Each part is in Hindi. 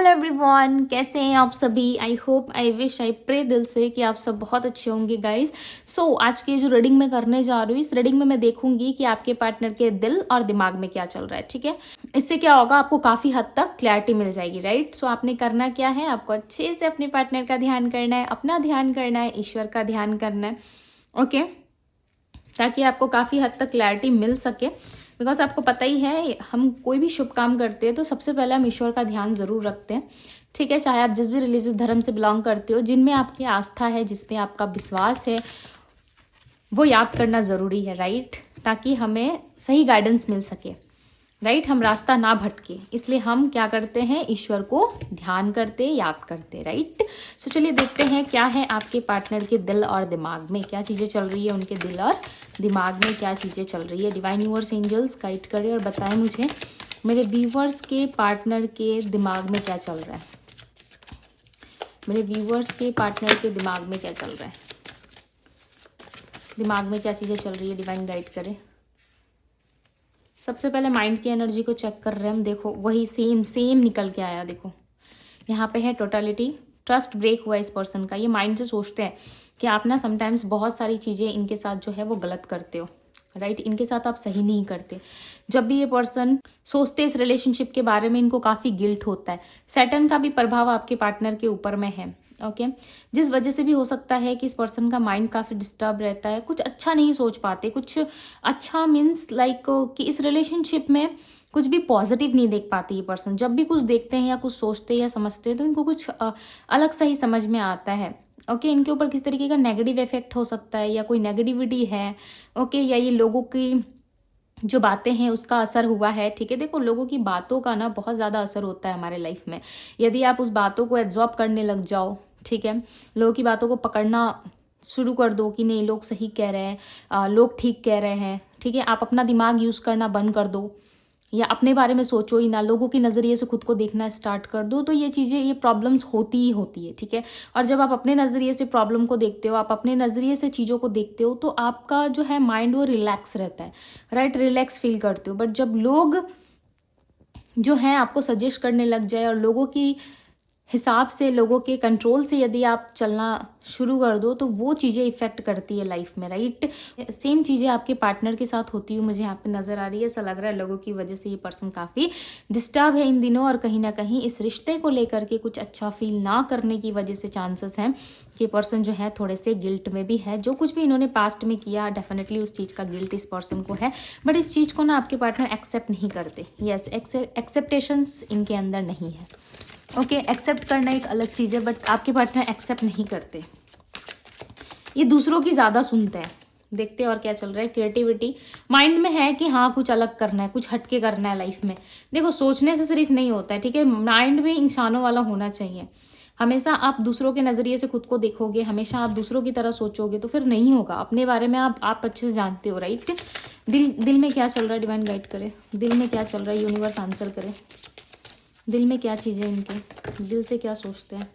हेलो एवरीवन, कैसे हैं आप सभी। I hope, I wish, I pray दिल से कि आप सब बहुत अच्छे होंगे गाइस। आज की जो रीडिंग मैं करने जा रही हूँ, इस रीडिंग में मैं देखूंगी कि आपके पार्टनर के दिल और दिमाग में क्या चल रहा है। ठीक है, इससे क्या होगा, आपको काफ़ी हद तक क्लैरिटी मिल जाएगी। राइट, आपने करना क्या है, आपको अच्छे से अपने पार्टनर का ध्यान करना है, अपना ध्यान करना है, ईश्वर का ध्यान करना है। ओके, ताकि आपको काफ़ी हद तक क्लैरिटी मिल सके। बिकॉज आपको पता ही है, हम कोई भी शुभ काम करते हैं तो सबसे पहले हम ईश्वर का ध्यान ज़रूर रखते हैं। ठीक है, चाहे आप जिस भी रिलीजियस धर्म से बिलोंग करते हो, जिनमें आपकी आस्था है, जिसमें आपका विश्वास है, वो याद करना ज़रूरी है। राइट, ताकि हमें सही गाइडेंस मिल सके। राइट, हम रास्ता ना भटके, इसलिए हम क्या करते हैं, ईश्वर को ध्यान करते, याद करते। राइट, चलिए देखते हैं क्या है आपके पार्टनर के दिल और दिमाग में, क्या चीज़ें चल रही है उनके दिल और दिमाग में, क्या चीज़ें चल रही है। डिवाइन यूनिवर्स एंजल्स गाइड करें और बताएं मुझे मेरे व्यूवर्स के पार्टनर के दिमाग में क्या चल रहा है। मेरे व्यूवर्स के पार्टनर के दिमाग में क्या चल रहा है, दिमाग में क्या चीज़ें चल रही है, डिवाइन गाइड करें। सबसे पहले माइंड की एनर्जी को चेक कर रहे हैं हम। देखो, वही सेम निकल के आया। देखो, यहाँ पे है टोटलिटी, ट्रस्ट ब्रेक हुआ इस पर्सन का। ये माइंड से सोचते हैं कि आप ना समटाइम्स बहुत सारी चीज़ें इनके साथ जो है वो गलत करते हो। राइट, इनके साथ आप सही नहीं करते। जब भी ये पर्सन सोचते इस रिलेशनशिप के बारे में, इनको काफ़ी गिल्ट होता है। सैटर्न का भी प्रभाव आपके पार्टनर के ऊपर में है। ओके, जिस वजह से भी हो सकता है कि इस पर्सन का माइंड काफ़ी डिस्टर्ब रहता है, कुछ अच्छा नहीं सोच पाते। कुछ अच्छा मीन्स लाइक कि इस रिलेशनशिप में कुछ भी पॉजिटिव नहीं देख पाती ये पर्सन। जब भी कुछ देखते हैं या कुछ सोचते हैं या समझते हैं तो इनको कुछ अलग सा ही समझ में आता है। ओके, इनके ऊपर किस तरीके का नेगेटिव इफेक्ट हो सकता है, या कोई नेगेटिविटी है। ओके, या ये लोगों की जो बातें हैं उसका असर हुआ है। ठीक है, देखो, लोगों की बातों का ना बहुत ज़्यादा असर होता है हमारे लाइफ में। यदि आप उस बातों को एब्जॉर्ब करने लग जाओ, ठीक है, लोगों की बातों को पकड़ना शुरू कर दो कि नहीं, लोग सही कह रहे हैं, लोग ठीक कह रहे हैं। ठीक है, आप अपना दिमाग यूज़ करना बंद कर दो, या अपने बारे में सोचो ही ना, लोगों के नज़रिए से खुद को देखना स्टार्ट कर दो, तो ये चीज़ें, ये प्रॉब्लम्स होती ही होती है। ठीक है, और जब आप अपने नज़रिए से प्रॉब्लम को देखते हो, आप अपने नज़रिए से चीज़ों को देखते हो, तो आपका जो है माइंड वो रिलैक्स रहता है। राइट, रिलैक्स फील करते हो। बट जब लोग जो हैं आपको सजेस्ट करने लग जाए और लोगों की हिसाब से, लोगों के कंट्रोल से यदि आप चलना शुरू कर दो, तो वो चीज़ें इफ़ेक्ट करती है लाइफ में। राइट, सेम चीज़ें आपके पार्टनर के साथ होती हुई मुझे यहाँ पे नज़र आ रही है। ऐसा लग रहा है लोगों की वजह से ये पर्सन काफ़ी डिस्टर्ब है इन दिनों, और कहीं ना कहीं इस रिश्ते को लेकर के कुछ अच्छा फील ना करने की वजह से चांसेस हैं कि पर्सन जो है थोड़े से गिल्ट में भी है। जो कुछ भी इन्होंने पास्ट में किया, डेफिनेटली उस चीज़ का गिल्ट इस पर्सन को है। बट इस चीज़ को ना आपके पार्टनर एक्सेप्ट नहीं करते। यस, एक्सेप्टेशंस इनके अंदर नहीं है। ओके, एक्सेप्ट करना एक अलग चीज़ है, बट आपके पार्टनर एक्सेप्ट नहीं करते। ये दूसरों की ज़्यादा सुनते हैं। देखते हैं और क्या चल रहा है। क्रिएटिविटी माइंड में है कि हाँ, कुछ अलग करना है, कुछ हटके करना है लाइफ में। देखो, सोचने से सिर्फ नहीं होता है। ठीक है, माइंड भी इंसानों वाला होना चाहिए। हमेशा आप दूसरों के नज़रिए से खुद को देखोगे, हमेशा आप दूसरों की तरह सोचोगे, तो फिर नहीं होगा। अपने बारे में आप अच्छे से जानते हो। राइट, दिल में क्या चल रहा है, डिवाइन गाइड करे। दिल में क्या चल रहा है, यूनिवर्स आंसर करे। दिल में क्या चीज़ें इनके, दिल से क्या सोचते हैं।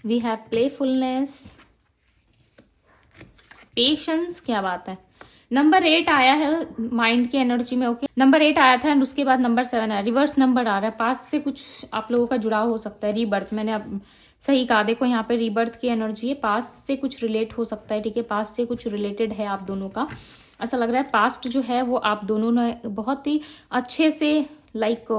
वी हैव प्लेफुलनेस, पेशेंस, क्या बात है। नंबर 8 आया है माइंड की एनर्जी में। ओके, नंबर 8 आया था, एंड उसके बाद नंबर 7 आया। रिवर्स नंबर आ रहा है। पास्ट से कुछ आप लोगों का जुड़ाव हो सकता है। रीबर्थ, मैंने अब सही कहा। देखो, यहाँ पे रीबर्थ की एनर्जी है। पास्ट से कुछ रिलेट हो सकता है। ठीक है, पास्ट से कुछ रिलेटेड है आप दोनों का। ऐसा लग रहा है पास्ट जो है वो आप दोनों ने बहुत ही अच्छे से लाइक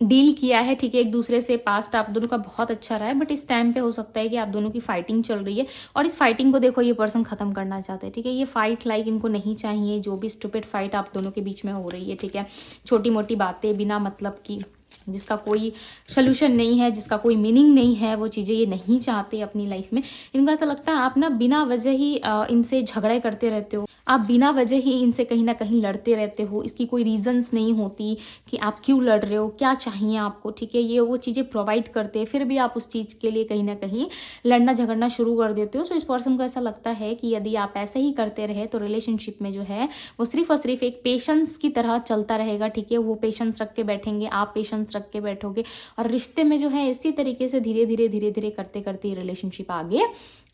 डील किया है। ठीक है, एक दूसरे से पास्ट आप दोनों का बहुत अच्छा रहा है। बट इस टाइम पे हो सकता है कि आप दोनों की फाइटिंग चल रही है, और इस फाइटिंग को देखो ये पर्सन खत्म करना चाहते हैं। ठीक है, ये फाइट लाइक इनको नहीं चाहिए, जो भी स्टूपिड फाइट आप दोनों के बीच में हो रही है। ठीक है, छोटी मोटी बातें बिना मतलब की, जिसका कोई सोल्यूशन नहीं है, जिसका कोई मीनिंग नहीं है, वो चीज़ें ये नहीं चाहते अपनी लाइफ में। इनको ऐसा लगता है आप ना बिना वजह ही इनसे झगड़े करते रहते हो, आप बिना वजह ही इनसे कहीं ना कहीं लड़ते रहते हो। इसकी कोई रीजंस नहीं होती कि आप क्यों लड़ रहे हो, क्या चाहिए आपको। ठीक है, ये वो चीज़ें प्रोवाइड करते हैं, फिर भी आप उस चीज़ के लिए कहीं ना कहीं लड़ना झगड़ना शुरू कर देते हो। सो इस पर्सन को ऐसा लगता है कि यदि आप ऐसे ही करते रहे तो रिलेशनशिप में जो है वो सिर्फ और सिर्फ एक पेशेंस की तरह चलता रहेगा। ठीक है, वो पेशेंस रख के बैठेंगे, आप पेशेंस रख के बैठोगे, और रिश्ते में जो है इसी तरीके से धीरे धीरे करते करते रिलेशनशिप आगे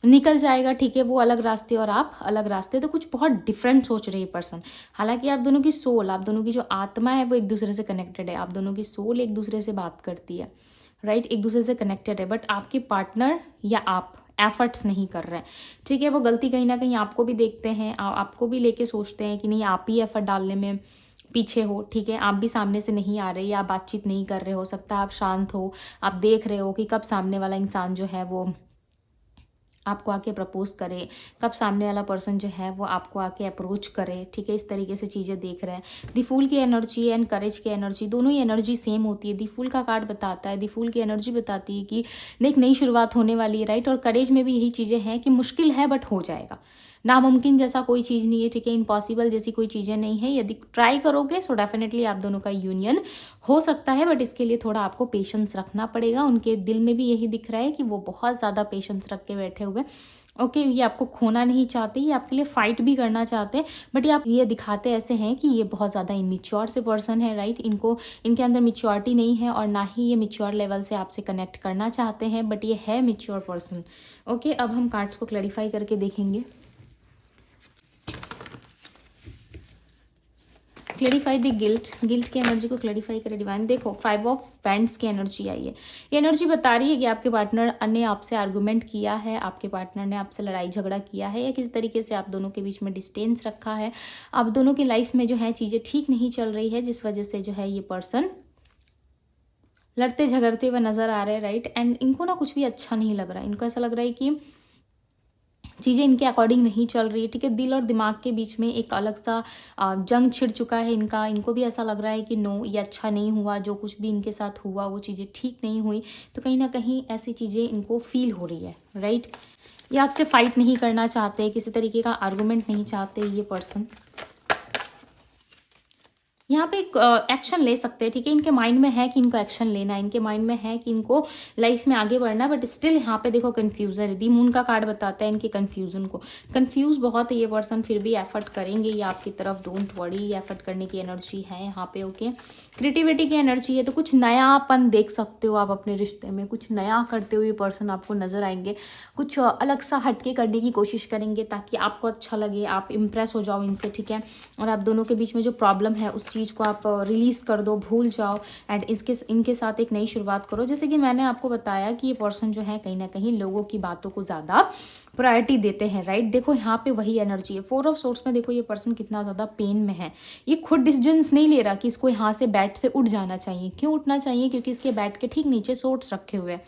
निकल जाएगा। ठीक है, वो अलग रास्ते और आप अलग रास्ते, तो कुछ बहुत डिफरेंट सोच रही है पर्सन। हालांकि आप दोनों की सोल, आप दोनों की जो आत्मा है वो एक दूसरे से कनेक्टेड है, आप दोनों की सोल एक दूसरे से बात करती है, राइट, एक दूसरे से कनेक्टेड है, बट आपके पार्टनर या आप एफर्ट्स नहीं कर रहे हैं, ठीक है। वो गलती कहीं ना कहीं आपको भी देखते हैं, आपको भी लेके सोचते हैं कि नहीं आप ही एफर्ट डालने में पीछे हो, ठीक है। आप भी सामने से नहीं आ रहे या बातचीत नहीं कर रहे, हो सकता है आप शांत हो, आप देख रहे हो कि कब सामने वाला इंसान जो है वो आपको आके प्रपोज करे, कब सामने वाला पर्सन जो है वो आपको आके अप्रोच करे, ठीक है। इस तरीके से चीज़ें देख रहे हैं। दी फूल की एनर्जी एंड करेज की एनर्जी, दोनों ही एनर्जी सेम होती है। दी फूल का कार्ड बताता है, दी फूल की एनर्जी बताती है कि एक नई शुरुआत होने वाली है, राइट। और करेज में भी यही चीज़ें हैं कि मुश्किल है बट हो जाएगा, नामुमकिन जैसा कोई चीज़ नहीं है, ठीक है। इम्पॉसिबल जैसी कोई चीज़ें नहीं है, यदि ट्राई करोगे सो डेफिनेटली आप दोनों का यूनियन हो सकता है, बट इसके लिए थोड़ा आपको पेशेंस रखना पड़ेगा। उनके दिल में भी यही दिख रहा है कि वो बहुत ज़्यादा पेशेंस रख के बैठे हुए, ओके। ये आपको खोना नहीं चाहते, ये आपके लिए फाइट भी करना चाहते हैं, बट ये आप ये दिखाते ऐसे हैं कि ये बहुत ज़्यादा इमेच्योर से पर्सन है, राइट। इनको इनके अंदर मेच्योरिटी नहीं है और ना ही ये मेच्योर लेवल से आपसे कनेक्ट करना चाहते हैं, बट ये है मेच्योर पर्सन, ओके। अब हम कार्ड्स को क्लैरिफाई करके देखेंगे। क्लैरिफाई द गिल्ट, गिल्ट की एनर्जी को क्लैरिफाई करे डिवाइन। देखो 5 ऑफ पेंट्स की एनर्जी आई है। ये एनर्जी बता रही है कि आपके पार्टनर ने आपसे आर्गुमेंट किया है, आपके पार्टनर ने आपसे लड़ाई झगड़ा किया है, या किसी तरीके से आप दोनों के बीच में डिस्टेंस रखा है। आप दोनों की लाइफ में जो है चीज़ें ठीक नहीं चल रही है, जिस वजह से जो है ये पर्सन लड़ते झगड़ते हुए नजर आ रहे हैं, राइट। एंड इनको ना कुछ भी अच्छा नहीं लग रहा है, इनको ऐसा लग रहा है कि चीज़ें इनके अकॉर्डिंग नहीं चल रही है, ठीक है। दिल और दिमाग के बीच में एक अलग सा जंग छिड़ चुका है इनका। इनको भी ऐसा लग रहा है कि नो, ये अच्छा नहीं हुआ, जो कुछ भी इनके साथ हुआ वो चीज़ें ठीक नहीं हुई, तो कहीं ना कहीं ऐसी चीज़ें इनको फील हो रही है, राइट। ये आपसे फाइट नहीं करना चाहते, किसी तरीके का आर्गूमेंट नहीं चाहते ये पर्सन। यहाँ पे एक एक्शन ले सकते हैं, ठीक है। इनके माइंड में है कि इनको एक्शन लेना है, इनके माइंड में है कि इनको लाइफ में आगे बढ़ना है, बट स्टिल यहाँ पे देखो कन्फ्यूजन है। दी मून का कार्ड बताता है इनके कन्फ्यूजन को, कन्फ्यूज बहुत है ये पर्सन, फिर भी एफर्ट करेंगे ये आपकी तरफ, डोंट वरी। एफर्ट करने की एनर्जी है यहाँ पे, ओके। क्रिएटिविटी की एनर्जी है, तो कुछ नयापन देख सकते हो आप अपने रिश्ते में, कुछ नया करते हुए पर्सन आपको नजर आएंगे, कुछ अलग सा हटके करने की कोशिश करेंगे ताकि आपको अच्छा लगे, आप इम्प्रेस हो जाओ इनसे, ठीक है। और आप दोनों के बीच में जो प्रॉब्लम है उस चीज़ को आप रिलीज़ कर दो, भूल जाओ, एंड इनके साथ एक नई शुरुआत करो। जैसे कि मैंने आपको बताया कि ये पर्सन जो है कहीं ना कहीं लोगों की बातों को ज़्यादा प्रायोरिटी देते हैं, राइट। देखो यहाँ पे वही एनर्जी है। 4 ऑफ सोर्स में देखो ये पर्सन कितना ज़्यादा पेन में है, ये खुद डिसीजंस नहीं ले रहा कि इसको यहाँ से बेड से उठ जाना चाहिए। क्यों उठना चाहिए? क्योंकि इसके बेड के ठीक नीचे सोर्ट्स रखे हुए हैं,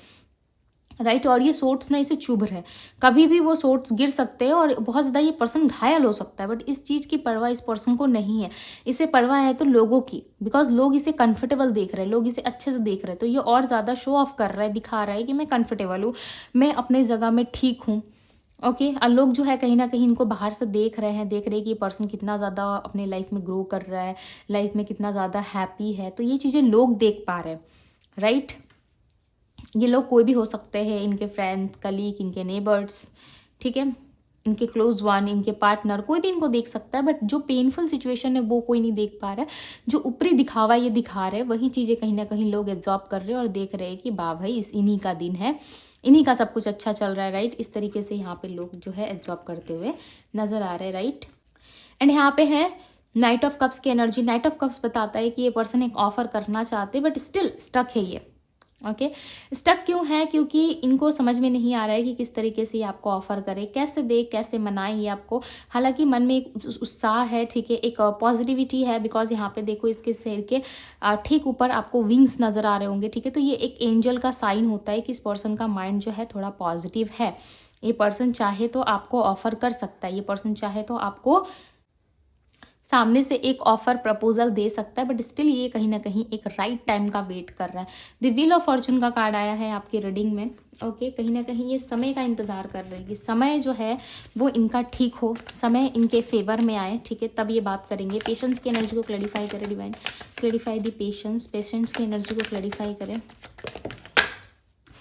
राइट। और ये सोट्स ना इसे चुभ रहे हैं, कभी भी वो सोट्स गिर सकते हैं और बहुत ज़्यादा ये पर्सन घायल हो सकता है, बट इस चीज़ की परवाह इस पर्सन को नहीं है। इसे परवाह है तो लोगों की, बिकॉज लोग इसे कंफर्टेबल देख रहे हैं, लोग इसे अच्छे से देख रहे हैं, तो ये और ज़्यादा शो ऑफ कर रहा है, दिखा रहा है कि मैं कंफर्टेबल हूँ, मैं अपने जगह में ठीक हूँ, ओके। और लोग जो है कहीं ना कहीं इनको बाहर से देख रहे हैं कि ये पर्सन कितना ज़्यादा अपने लाइफ में ग्रो कर रहा है, लाइफ में कितना ज़्यादा हैप्पी है, तो ये चीज़ें लोग देख पा रहे हैं, राइट। ये लोग कोई भी हो सकते हैं, इनके फ्रेंड, कलीग, इनके नेबर्स, ठीक है, इनके क्लोज वन, इनके पार्टनर, कोई भी इनको देख सकता है, बट जो पेनफुल सिचुएशन है वो कोई नहीं देख पा रहा है। जो ऊपरी दिखावा ये दिखा रहे हैं वही चीज़ें कहीं ना कहीं लोग एब्जॉर्ब कर रहे हैं और देख रहे हैं कि वाह भाई इन्हीं का दिन है, इन्हीं का सब कुछ अच्छा चल रहा है, राइट। इस तरीके से यहाँ पे लोग जो है एब्जॉर्ब करते हुए नजर आ रहे हैं, राइट। एंड यहाँ पे है नाइट ऑफ कप्स की एनर्जी। नाइट ऑफ कप्स बताता है कि ये पर्सन एक ऑफर करना चाहते बट स्टिल स्टक है ये, ओके। स्टक क्यों है? क्योंकि इनको समझ में नहीं आ रहा है कि किस तरीके से ये आपको ऑफर करे, कैसे दे, कैसे मनाए ये आपको। हालांकि मन में एक उत्साह है, ठीक है, एक पॉजिटिविटी है, बिकॉज यहाँ पे देखो इसके सिर के ठीक ऊपर आपको विंग्स नज़र आ रहे होंगे, ठीक है। तो ये एक एंजल का साइन होता है कि इस पर्सन का माइंड जो है थोड़ा पॉजिटिव है। ये पर्सन चाहे तो आपको ऑफर कर सकता है, ये पर्सन चाहे तो आपको सामने से एक ऑफर प्रपोजल दे सकता है, बट स्टिल ये कहीं ना कहीं एक राइट टाइम का वेट कर रहा है। द व्हील ऑफ फॉर्चून का कार्ड आया है आपकी रीडिंग में, ओके। कहीं ना कहीं ये समय का इंतजार कर रहे हैं कि समय जो है वो इनका ठीक हो, समय इनके फेवर में आए, ठीक है, तब ये बात करेंगे। पेशेंस की एनर्जी को क्लैरिफाई करें divine, clarify the patience, patience की एनर्जी को क्लैरिफाई करें।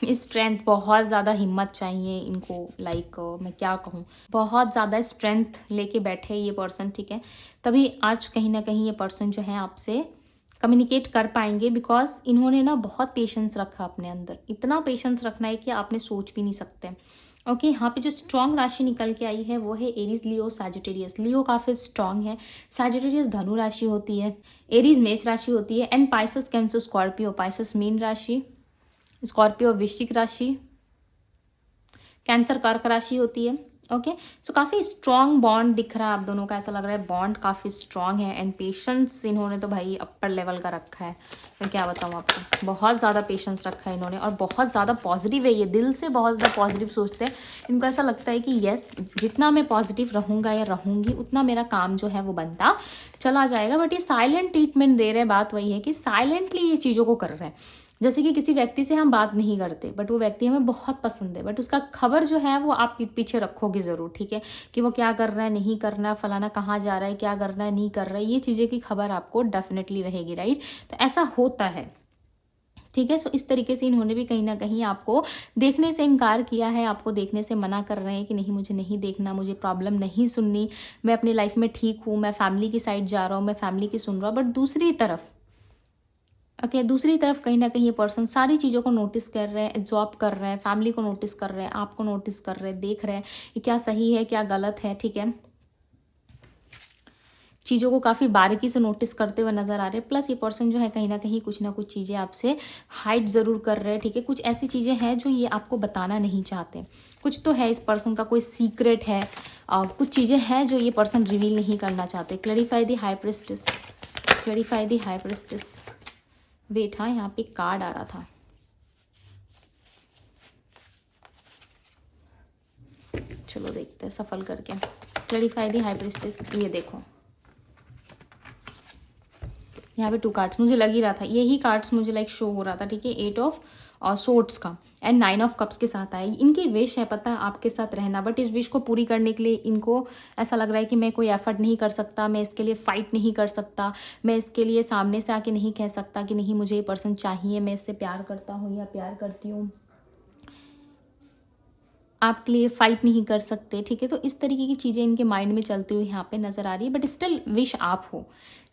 स्ट्रेंथ, बहुत ज़्यादा हिम्मत चाहिए इनको, लाइक मैं क्या कहूँ, बहुत ज़्यादा स्ट्रेंथ लेके बैठे ये पर्सन, ठीक है। तभी आज कहीं ना कहीं ये पर्सन जो है आपसे कम्युनिकेट कर पाएंगे, बिकॉज इन्होंने ना बहुत पेशेंस रखा अपने अंदर। इतना पेशेंस रखना है कि आपने सोच भी नहीं सकते। ओके, यहाँ पे जो स्ट्रॉन्ग राशि निकल के आई है वो है एरीज, लियो, सैजिटेरियस। लियो काफ़ी स्ट्रॉन्ग है, सैजिटेरियस धनु राशि होती है, एरीज मेष राशि होती है, and Pisces Cancer Scorpio, Pisces mean राशि, स्कॉर्पियो वृश्चिक राशि, कैंसर कर्क राशि होती है। ओके, सो काफ़ी स्ट्रॉन्ग बॉन्ड दिख रहा है आप दोनों का, ऐसा लग रहा है बॉन्ड काफ़ी स्ट्रॉन्ग है, एंड पेशेंस इन्होंने तो भाई अपर लेवल का रखा है। मैं क्या बताऊँ आपको, बहुत ज़्यादा पेशेंस रखा है इन्होंने, और बहुत ज़्यादा पॉजिटिव है ये, दिल से बहुत ज़्यादा पॉजिटिव सोचते हैं। इनको ऐसा लगता है कि येस, जितना मैं पॉजिटिव रहूँगा या रहूँगी उतना मेरा काम जो है वो बनता चला जाएगा। बट ये साइलेंट ट्रीटमेंट दे रहे हैं, बात वही है कि साइलेंटली ये चीज़ों को कर रहे हैं। जैसे कि किसी व्यक्ति से हम बात नहीं करते बट वो व्यक्ति हमें बहुत पसंद है, बट उसका खबर जो है वो आप पीछे रखोगे ज़रूर, ठीक है, कि वो क्या कर रहा है, नहीं कर रहा है, फलाना कहाँ जा रहा है, क्या करना है, नहीं कर रहा है, ये चीज़ें की खबर आपको डेफिनेटली रहेगी, राइट। तो ऐसा होता है, ठीक है। सो इस तरीके से इन्होंने भी कहीं ना कहीं आपको देखने से इनकार किया है, आपको देखने से मना कर रहे हैं कि नहीं मुझे नहीं देखना, मुझे प्रॉब्लम नहीं सुननी, मैं अपनी लाइफ में ठीक हूँ, मैं फैमिली की साइड जा रहा हूँ, मैं फैमिली की सुन रहा हूँ। बट दूसरी तरफ ओके, दूसरी तरफ कहीं ना कहीं ये पर्सन सारी चीज़ों को नोटिस कर रहे हैं, एब्जॉर्ब कर रहे हैं, फैमिली को नोटिस कर रहे हैं, आपको नोटिस कर रहे हैं, देख रहे हैं कि क्या सही है क्या गलत है, ठीक है। चीज़ों को काफ़ी बारीकी से नोटिस करते हुए नज़र आ रहे हैं। प्लस ये पर्सन जो है कहीं ना कहीं कुछ ना कुछ चीज़ें आपसे हाइड ज़रूर कर रहे हैं, ठीक है। कुछ ऐसी चीज़ें हैं जो ये आपको बताना नहीं चाहते, कुछ तो है इस पर्सन का कोई सीक्रेट है, कुछ चीज़ें हैं जो ये पर्सन रिवील नहीं करना चाहते। क्लैरिफाई दी हाई प्रिस्टेस, क्लैरिफाई दी हाई प्रिस्टेस। वेट, हाँ यहाँ पे कार्ड आ रहा था, चलो देखते हैं सफल करके। क्लैरिफाई दी हाई प्रिस्टेस, ये देखो यहाँ पे 2 कार्ड्स मुझे लग ही रहा था, यही कार्ड्स मुझे लाइक शो हो रहा था, ठीक है। 8 ऑफ सोर्ट्स का एंड 9 ऑफ कप्स के साथ आए। इनकी विश है पता है आपके साथ रहना, बट इस विश को पूरी करने के लिए इनको ऐसा लग रहा है कि मैं कोई एफर्ट नहीं कर सकता, मैं इसके लिए फाइट नहीं कर सकता, मैं इसके लिए सामने से आके नहीं कह सकता कि नहीं मुझे ये पर्सन चाहिए, मैं इससे प्यार करता हूँ या प्यार करती हूँ, आपके लिए फाइट नहीं कर सकते, ठीक है। तो इस तरीके की चीज़ें इनके माइंड में चलती हुई यहाँ पे नज़र आ रही है, बट स्टिल विश आप हो,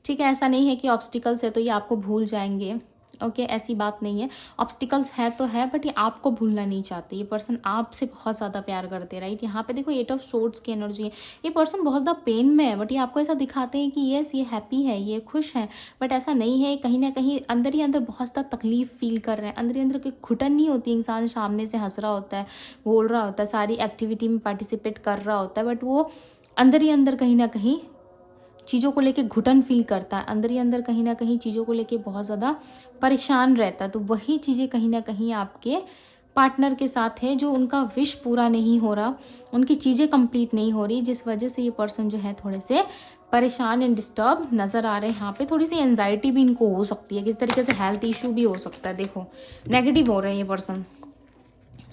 ठीक है। ऐसा नहीं है कि ऑब्स्टिकल्स है तो ये आपको भूल जाएंगे, ओके, ऐसी बात नहीं है। ऑब्स्टिकल्स है तो है, बट ये आपको भूलना नहीं चाहते, ये पर्सन आपसे बहुत ज़्यादा प्यार करते हैं, राइट। यहाँ पे देखो 8 ऑफ सोर्ड्स की एनर्जी है, ये पर्सन बहुत ज़्यादा पेन में है, बट ये आपको ऐसा दिखाते हैं कि येस ये हैप्पी है, ये खुश है, बट ऐसा नहीं है। कहीं ना कहीं अंदर ही अंदर बहुत ज़्यादा तकलीफ फील कर रहे हैं, अंदर ही अंदर की घुटन नहीं होती, इंसान सामने से हंस रहा होता है, बोल रहा होता है, सारी एक्टिविटी में पार्टिसिपेट कर रहा होता है, बट वो अंदर ही अंदर कहीं ना कहीं चीज़ों को लेके घुटन फील करता है, अंदर ही अंदर कहीं ना कहीं चीज़ों को लेके बहुत ज़्यादा परेशान रहता है। तो वही चीज़ें कहीं ना कहीं आपके पार्टनर के साथ है, जो उनका विश पूरा नहीं हो रहा, उनकी चीज़ें कंप्लीट नहीं हो रही, जिस वजह से ये पर्सन जो है थोड़े से परेशान एंड डिस्टर्ब नज़र आ रहे हैं। यहाँ पे थोड़ी सी एनजाइटी भी इनको हो सकती है, किस तरीके से हेल्थ इशू भी हो सकता है। देखो नेगेटिव हो रहे हैं ये पर्सन,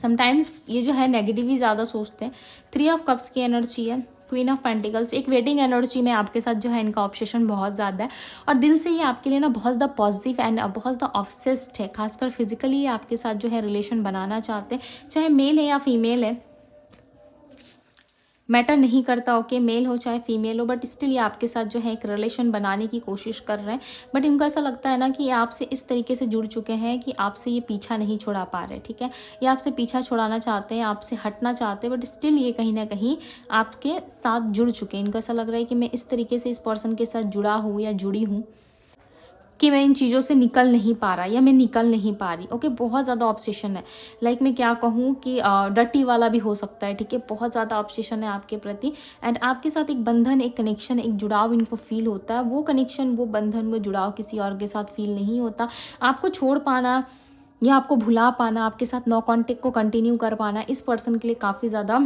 समटाइम्स ये जो है नेगेटिव ही ज़्यादा सोचते हैं। 3 ऑफ कप्स की एनर्जी है, क्वीन ऑफ पेंटिकल्स, एक वेटिंग एनर्जी में आपके साथ जो है इनका ऑब्सेशन बहुत ज़्यादा है, और दिल से ये आपके लिए ना बहुत ज़्यादा पॉजिटिव एंड बहुत ज़्यादा ऑब्सेस्ड है। खासकर फिजिकली ये आपके साथ जो है रिलेशन बनाना चाहते हैं, चाहे मेल है या फीमेल है, मैटर नहीं करता, ओके, मेल हो चाहे फीमेल हो, बट स्टिल ये आपके साथ जो है एक रिलेशन बनाने की कोशिश कर रहे हैं। बट इनको ऐसा लगता है ना कि ये आपसे इस तरीके से जुड़ चुके हैं कि आपसे ये पीछा नहीं छुड़ा पा रहे, ठीक है। ये आपसे पीछा छुड़ाना चाहते हैं, आपसे हटना चाहते हैं, बट स्टिल ये कहीं ना कहीं आपके साथ जुड़ चुके हैं। इनको ऐसा लग रहा है कि मैं इस तरीके से इस पर्सन के साथ जुड़ा हूँ या जुड़ी हूँ कि मैं इन चीज़ों से निकल नहीं पा रहा या मैं निकल नहीं पा रही, ओके। बहुत ज़्यादा ऑब्सेशन है, लाइक मैं क्या कहूँ कि डर्टी वाला भी हो सकता है, ठीक है। बहुत ज़्यादा ऑब्सेशन है आपके प्रति, एंड आपके साथ एक बंधन, एक कनेक्शन, एक जुड़ाव इनको फील होता है। वो कनेक्शन, वो बंधन, वो जुड़ाव किसी और के साथ फील नहीं होता। आपको छोड़ पाना या आपको भुला पाना, आपके साथ नो कॉन्टेक्ट को कंटिन्यू कर पाना इस पर्सन के लिए काफ़ी ज़्यादा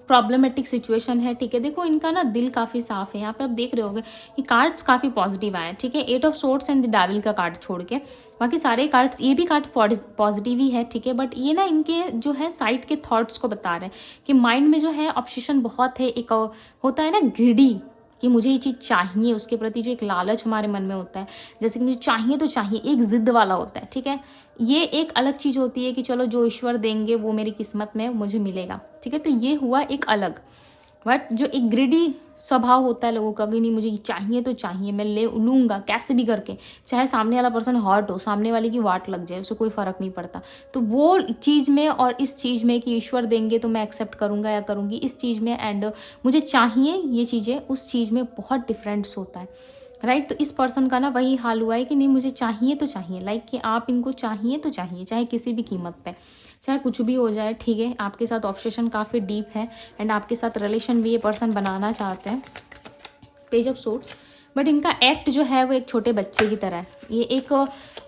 प्रॉब्लमेटिक सिचुएशन है, ठीक है। देखो इनका ना दिल काफ़ी साफ है, यहाँ पे आप देख रहे होगे ये कार्ड्स काफ़ी पॉजिटिव आए हैं, ठीक है। 8 of swords and the devil का कार्ड छोड़ के बाकी सारे कार्ड्स, ये भी कार्ड पॉजिटिव ही है, ठीक है। बट ये ना इनके जो है साइड के थॉट्स को बता रहे हैं कि माइंड में जो है ऑब्सेशन बहुत है, एक होता है ना ग्रीडी, कि मुझे ये चीज़ चाहिए, उसके प्रति जो एक लालच हमारे मन में होता है, जैसे कि मुझे चाहिए तो चाहिए, एक जिद वाला होता है, ठीक है। ये एक अलग चीज़ होती है कि चलो जो ईश्वर देंगे वो मेरी किस्मत में मुझे मिलेगा, ठीक है। तो ये हुआ एक अलग, बट जो एक ग्रिडी स्वभाव होता है लोगों का कि नहीं मुझे ये चाहिए तो चाहिए, मैं ले लूँगा कैसे भी करके, चाहे सामने वाला पर्सन हॉट हो, सामने वाले की वाट लग जाए, उसे कोई फ़र्क नहीं पड़ता। तो वो चीज़ में और इस चीज़ में कि ईश्वर देंगे तो मैं एक्सेप्ट करूँगा या करूँगी, इस चीज़ में एंड मुझे चाहिए ये चीज़ें, उस चीज़ में बहुत डिफरेंस होता है, राइट। तो इस पर्सन का ना वही हाल हुआ है कि नहीं मुझे चाहिए तो चाहिए, लाइक कि आप इनको चाहिए तो चाहिए, चाहे किसी भी कीमत पे, चाहे कुछ भी हो जाए, ठीक है। आपके साथ ऑब्सेशन काफ़ी डीप है एंड आपके साथ रिलेशन भी ये पर्सन बनाना चाहते हैं, पेज ऑफ सोर्ड्स। बट इनका एक्ट जो है वो एक छोटे बच्चे की तरह है। ये एक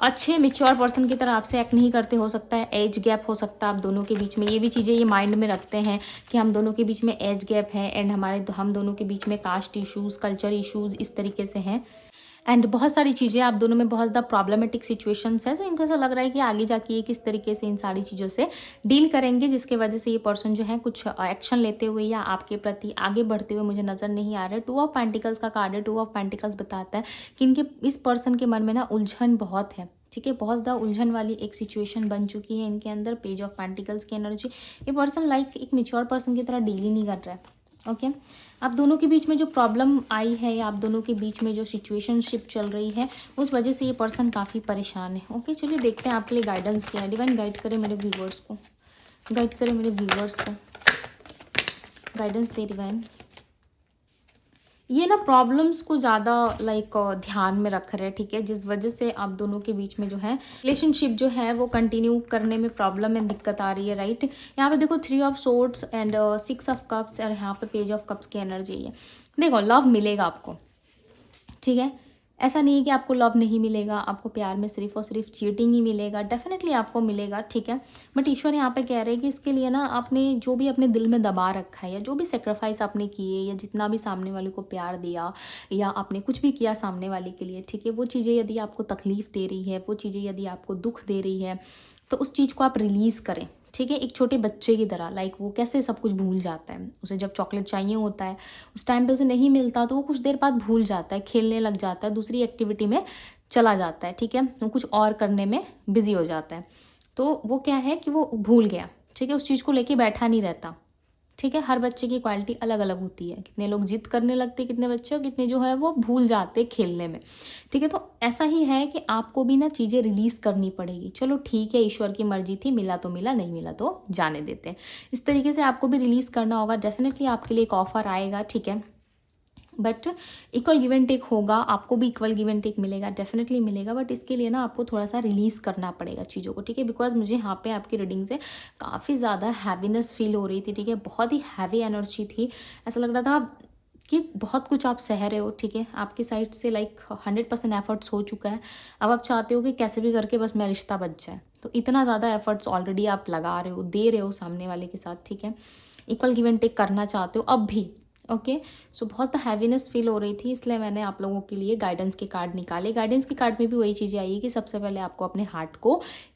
अच्छे मेच्योर पर्सन की तरह आपसे एक्ट नहीं करते, हो सकता है एज गैप हो सकता है आप दोनों के बीच में, ये भी चीज़ें ये माइंड में रखते हैं कि हम दोनों के बीच में एज गैप है एंड हम दोनों के बीच में कास्ट इशूज़, कल्चर इशूज़ इस तरीके से हैं एंड बहुत सारी चीज़ें आप दोनों में बहुत ज़्यादा प्रॉब्लमेटिक सिचुएशंस है। तो इनको ऐसा लग रहा है कि आगे जाके ये किस तरीके से इन सारी चीज़ों से डील करेंगे, जिसके वजह से ये पर्सन जो है कुछ एक्शन लेते हुए या आपके प्रति आगे बढ़ते हुए मुझे नज़र नहीं आ रहा है। 2 ऑफ पेंटिकल्स का कार्ड है। 2 ऑफ पेंटिकल्स बताता है कि इनके इस पर्सन के मन में ना उलझन बहुत है, ठीक है। बहुत ज़्यादा उलझन वाली एक सिचुएशन बन चुकी है इनके अंदर। पेज ऑफ पेंटिकल्स की एनर्जी, ये पर्सन लाइक एक मेच्योर पर्सन की तरह डील ही नहीं कर रहा है, ओके। आप दोनों के बीच में जो प्रॉब्लम आई है या आप दोनों के बीच में जो सिचुएशनशिप चल रही है उस वजह से ये पर्सन काफ़ी परेशान है, ओके। चलिए देखते हैं आपके लिए गाइडेंस क्या है। डिवाइन गाइड करें मेरे व्यूवर्स को, गाइड करें मेरे व्यूवर्स को, गाइडेंस दे डिवाइन। ये ना प्रॉब्लम्स को ज़्यादा लाइक ध्यान में रख रहे हैं, ठीक है, जिस वजह से आप दोनों के बीच में जो है रिलेशनशिप जो है वो कंटिन्यू करने में प्रॉब्लम में दिक्कत आ रही है, राइट। यहाँ पे देखो 3 of swords and 6 of cups और यहाँ पे पेज ऑफ कप्स की एनर्जी है। देखो लव मिलेगा आपको, ठीक है। ऐसा नहीं है कि आपको लव नहीं मिलेगा, आपको प्यार में सिर्फ और सिर्फ चीटिंग ही मिलेगा, डेफिनेटली आपको मिलेगा, ठीक है। बट ईश्वर यहाँ पे कह रहे हैं कि इसके लिए ना आपने जो भी अपने दिल में दबा रखा है या जो भी सेक्रीफाइस आपने किए या जितना भी सामने वाले को प्यार दिया या आपने कुछ भी किया सामने वाले के लिए, ठीक है, वो चीज़ें यदि आपको तकलीफ़ दे रही है, वो चीज़ें यदि आपको दुख दे रही है, तो उस चीज़ को आप रिलीज़ करें, ठीक है। एक छोटे बच्चे की तरह, लाइक वो कैसे सब कुछ भूल जाता है, उसे जब चॉकलेट चाहिए होता है उस टाइम पे उसे नहीं मिलता तो वो कुछ देर बाद भूल जाता है, खेलने लग जाता है, दूसरी एक्टिविटी में चला जाता है, ठीक है, वो कुछ और करने में बिजी हो जाता है। तो वो क्या है कि वो भूल गया, ठीक है, उस चीज़ को लेके बैठा नहीं रहता, ठीक है। हर बच्चे की क्वालिटी अलग अलग होती है, कितने लोग जिद करने लगते हैं, कितने बच्चे और कितने जो है वो भूल जाते खेलने में, ठीक है। तो ऐसा ही है कि आपको भी ना चीज़ें रिलीज़ करनी पड़ेगी। चलो ठीक है, ईश्वर की मर्जी थी, मिला तो मिला, नहीं मिला तो जाने देते हैं। इस तरीके से आपको भी रिलीज़ करना होगा, डेफिनेटली आपके लिए एक ऑफर आएगा, ठीक है। But equal give and take होगा, आपको भी इक्वल गिव एंड टेक मिलेगा, डेफिनेटली मिलेगा। बट इसके लिए ना आपको थोड़ा सा रिलीज़ करना पड़ेगा चीज़ों को, ठीक है। बिकॉज मुझे यहाँ पे आपकी रीडिंग से काफ़ी ज़्यादा हैवीनेस फील हो रही थी, ठीक है, बहुत ही हैवी एनर्जी थी। ऐसा लग रहा था कि बहुत कुछ आप सह रहे हो, ठीक है, आपकी साइड से लाइक 100% एफर्ट्स हो चुका है। अब आप चाहते हो कि कैसे भी करके बस मेरा रिश्ता बच जाए, तो इतना ज़्यादा एफर्ट्स ऑलरेडी आप लगा रहे हो, दे रहे हो सामने वाले के साथ, ठीक है। इक्वल गिव एंड टेक करना चाहते हो अब भी, ओके। सो बहुत हैवीनेस फील हो रही थी, इसलिए मैंने आप लोगों के लिए गाइडेंस के कार्ड निकाले। गाइडेंस के कार्ड में भी वही चीज़ें आई है कि सबसे पहले आपको अपने हार्ट को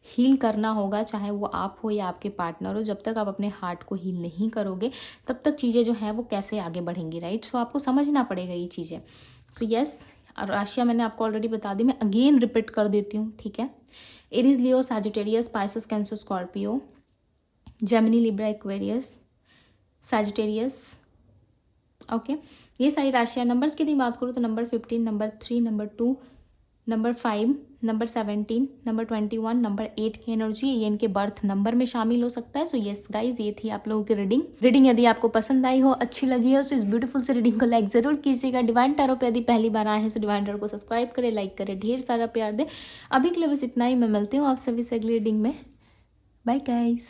हील करना होगा, चाहे वो आप हो या आपके पार्टनर हो। जब तक आप अपने हार्ट को हील नहीं करोगे तब तक चीज़ें जो हैं वो कैसे आगे बढ़ेंगी, राइट। सो आपको समझना पड़ेगा ये चीज़ें। सो यस, राशियाँ मैंने आपको ऑलरेडी बता दी, मैं अगेन रिपीट कर देती हूँ, ठीक है। Aries, Leo, Sagittarius, Pisces, Cancer, Scorpio, Gemini, Libra, Aquarius, Sagittarius, okay. ये सारी राशियाँ। नंबर्स की यदि बात करूँ तो number 15, number 3, number 2, number 5, number 17, number 21, number 8 की एनर्जी ये इनके बर्थ नंबर में शामिल हो सकता है। सो यस गाइज, ये थी आप लोगों की रीडिंग यदि आपको पसंद आई हो, अच्छी लगी हो, तो इस ब्यूटीफुल से रीडिंग को लाइक ज़रूर कीजिएगा। डिवाइन टैरो पे यदि पहली बार आए हैं तो डिवाइन टैरो को सब्सक्राइब करें, लाइक करें, ढेर सारा प्यार दें। अभी के लिए बस इतना ही, मैं मिलती हूँ आप सभी से अगली रीडिंग में। Bye guys.